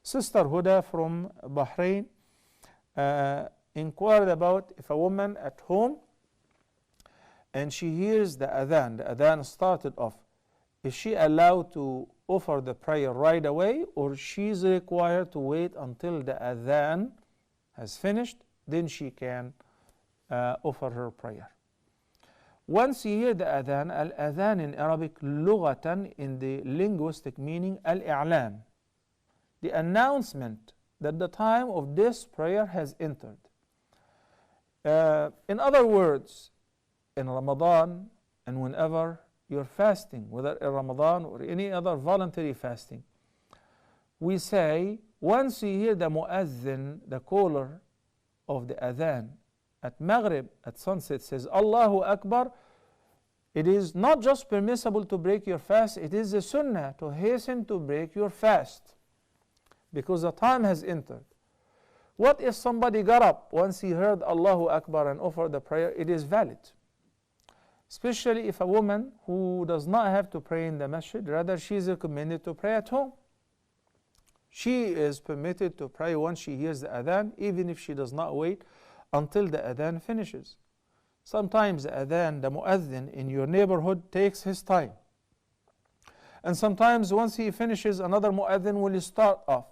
Sister Huda from Bahrain inquired about if a woman at home and she hears the adhan started off, is she allowed to offer the prayer right away, or she's required to wait until the adhan has finished, then she can offer her prayer? Once you hear the adhan, al-adhan in Arabic, lughatan, in the linguistic meaning, al-i'lam, the announcement that the time of this prayer has entered. In other words, in Ramadan and whenever you're fasting, whether in Ramadan or any other voluntary fasting, we say, once you hear the mu'adhin, the caller of the adhan, at Maghrib, at sunset, says Allahu Akbar, it is not just permissible to break your fast, it is a sunnah to hasten to break your fast, because the time has entered. What if somebody got up once he heard Allahu Akbar and offered the prayer? It is valid. Especially if a woman who does not have to pray in the masjid, rather she is recommended to pray at home. She is permitted to pray once she hears the adhan, even if she does not wait until the adhan finishes. Sometimes the adhan, the mu'adhin in your neighborhood takes his time. And sometimes once he finishes, another mu'adhin will start off.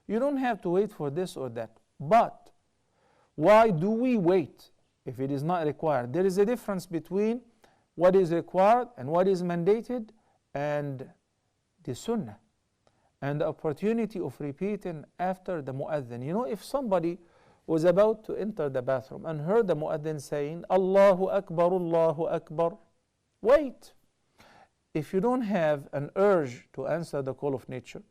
You don't have to wait for this or that. But why do we wait if it is not required? There is a difference between what is required and what is mandated and the sunnah and the opportunity of repeating after the mu'adhin. You know, if somebody was about to enter the bathroom and heard the mu'adhin saying Allahu Akbar, wait. If you don't have an urge to answer the call of nature,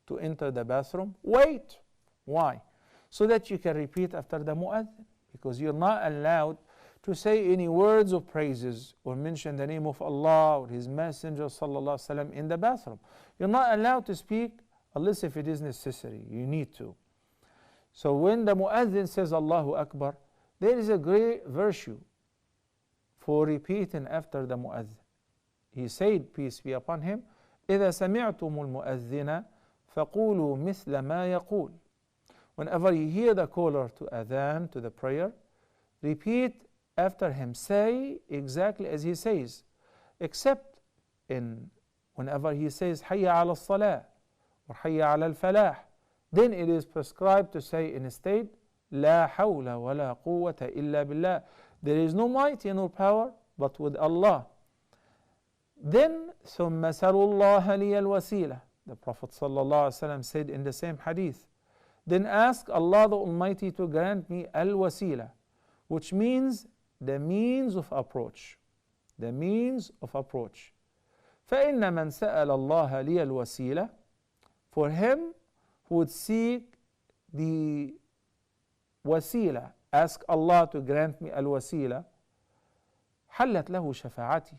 to enter the bathroom, wait. Why? So that you can repeat after the mu'adhin, because you're not allowed to say any words of praises or mention the name of Allah or His Messenger sallallahu alaihi wasallam in the bathroom. You're not allowed to speak unless if it is necessary. You need to. So when the mu'adhin says Allahu Akbar, there is a great virtue for repeating after the mu'adhin. He said, peace be upon him, إِذَا سَمِعْتُمُ الْمُؤَذِّنَ فَقُولُوا مِثْلَ مَا يَقُولُ. Whenever you hear the caller to adhan, to the prayer, repeat after him. Say exactly as he says, except in whenever he says حَيَّ عَلَى الصَّلَاةِ or حَيَّ عَلَى الْفَلَاحِ, then it is prescribed to say instead, لَا حَوْلَ وَلَا قُوَّةَ إِلَّا بِاللَّهِ. There is no might nor power but with Allah. Then ثُمَّ سَلُوا اللَّهَ لِيَ الْوَسِيلَةِ. The Prophet ﷺ said in the same hadith, then ask Allah the Almighty to grant me al-wasila, which means the means of approach. The means of approach. فَإِنَّ مَنْ سَأَلَ اللَّهَ لِيَ الْوَسِيلَةِ. For him who would seek the wasila, ask Allah to grant me al-wasila, حَلَّتْ لَهُ شَفَاعَتِي,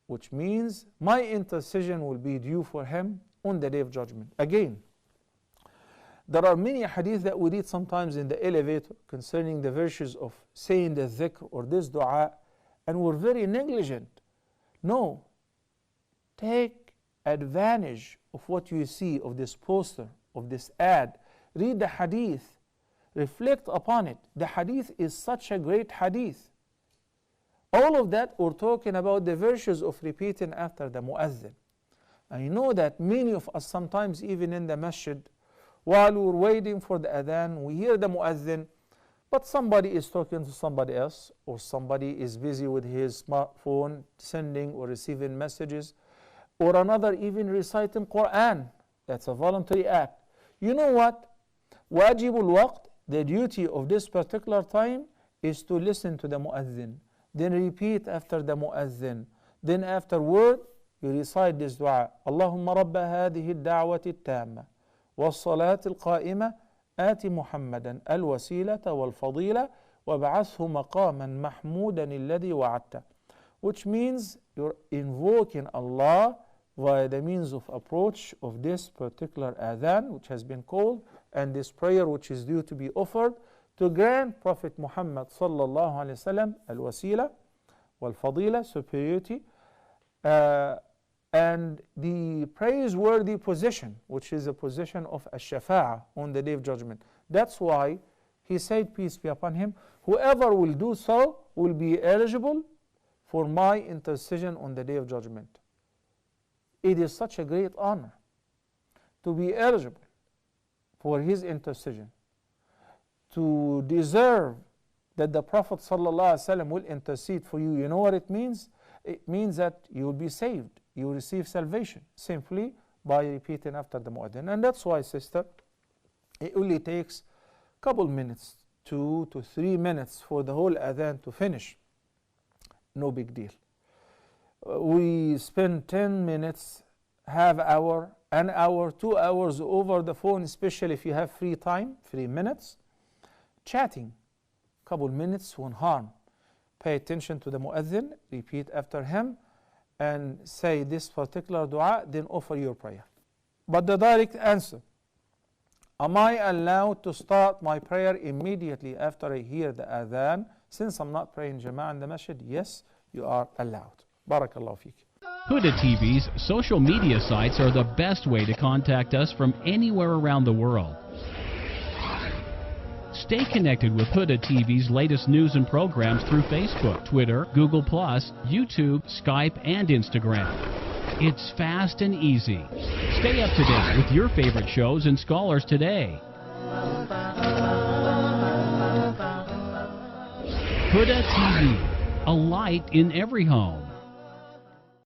which means my intercession will be due for him on the day of judgment. Again, there are many hadith that we read sometimes in the elevator concerning the virtues of saying the dhikr or this dua, and we're very negligent. No, take advantage of what you see, of this poster, of this ad. Read the hadith, reflect upon it. The hadith is such a great hadith. All of that we're talking about the virtues of repeating after the mu'adhin. I know that many of us sometimes even in the masjid, while we're waiting for the adhan, we hear the mu'adhin, but somebody is talking to somebody else, or somebody is busy with his smartphone sending or receiving messages, or another even reciting Quran. That's a voluntary act. You know what? Wajibul waqt, the duty of this particular time is to listen to the mu'adhin. Then repeat after the mu'adhin. Then afterward, you recite this dua. Allahumma rabba hadhihi ad-da'wati at-tamma was-salati al-qa'imah آتِ محمدا الوسيلة والفضيلة وابعثه مقاما محمودا الذي وعدته. Which means you're invoking Allah via the means of approach of this particular adhan which has been called, and this prayer which is due to be offered to grant Prophet Muhammad sallallahu alaihi wasallam al-wasila wal-fadila, superiority, and the praiseworthy position, which is a position of ash-shafa'ah on the Day of Judgment. That's why he said, peace be upon him, whoever will do so will be eligible for my intercession on the Day of Judgment. It is such a great honor to be eligible for his intercession, to deserve that the Prophet ﷺ will intercede for you. You know what it means? It means that you will be saved. You will receive salvation simply by repeating after the mu'adhin. And that's why, sister, it only takes a couple minutes, 2 to 3 minutes for the whole adhan to finish. No big deal. We spend 10 minutes, half hour, an hour, 2 hours over the phone, especially if you have free time, 3 minutes, chatting. Couple minutes won't harm. Pay attention to the mu'adhin, repeat after him, and say this particular dua, then offer your prayer. But the direct answer, am I allowed to start my prayer immediately after I hear the adhan, since I'm not praying jama'ah in the masjid? Yes, you are allowed. Barakallahu feek. Huda TV's social media sites are the best way to contact us from anywhere around the world. Stay connected with Huda TV's latest news and programs through Facebook, Twitter, Google+, YouTube, Skype, and Instagram. It's fast and easy. Stay up to date with your favorite shows and scholars today. Huda TV, a light in every home.